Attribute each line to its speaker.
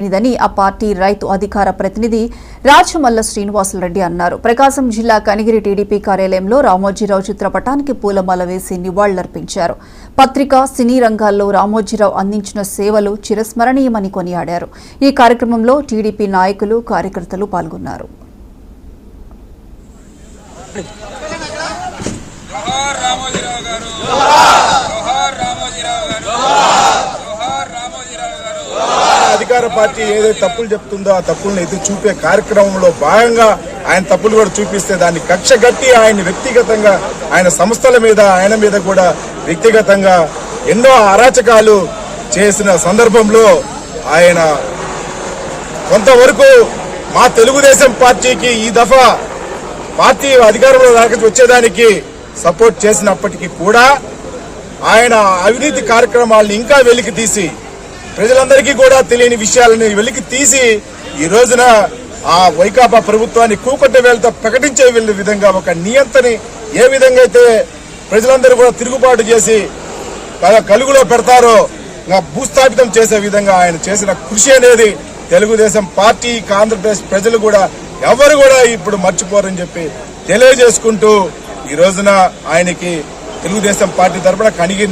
Speaker 1: ఇదని ఆ పార్టీ రైతు అధికార ప్రతినిధి రాచమల్ల శ్రీనివాసులరెడ్డి అన్నారు. ప్రకాశం జిల్లా కనిగిరి టీడీపీ కార్యాలయంలో రామోజీరావు చిత్రపటానికి పూలమాల వేసి నివాళులర్పించారు. పత్రికా, సినీ రంగాల్లో రామోజీరావు అందించిన సేవలు చిరస్మరణీయమని కొనియాడారు. ఈ కార్యక్రమంలో టీడీపీ నాయకులు, కార్యకర్తలు పాల్గొన్నారు.
Speaker 2: అధికార పార్టీ ఏదైతే తప్పులు చెప్తుందో ఆ తప్పులను ఎత్తి చూపే కార్యక్రమంలో భాగంగా ఆయన తప్పులు కూడా చూపిస్తే దాన్ని కక్ష గట్టి ఆయన వ్యక్తిగతంగా ఆయన సంస్థల మీద ఆయన మీద కూడా వ్యక్తిగతంగా ఎన్నో అరాచకాలు చేసిన సందర్భంలో ఆయన కొంతవరకు మా తెలుగుదేశం పార్టీకి ఈ దఫా పార్టీ అధికారంలో వచ్చేదానికి సపోర్ట్ చేసినప్పటికీ కూడా ఆయన అవినీతి కార్యక్రమాలను ఇంకా వెలికి తీసి ప్రజలందరికీ కూడా తెలియని విషయాలను వెలికి తీసి ఈ రోజున ఆ వైకాపా ప్రభుత్వాన్ని కూకట్ట వేలతో ప్రకటించే విధంగా ఒక నియంత్రని ఏ విధంగా అయితే ప్రజలందరూ కూడా తిరుగుబాటు చేసి కలుగులో పెడతారో భూస్థాపితం చేసే విధంగా ఆయన చేసిన కృషి అనేది తెలుగుదేశం పార్టీ, ఆంధ్రప్రదేశ్ ప్రజలు కూడా ఎవరు కూడా ఇప్పుడు మర్చిపోరని చెప్పి తెలియజేసుకుంటూ ఈ రోజున ఆయనకి తెలుగుదేశం పార్టీ తరఫున కనిగిరి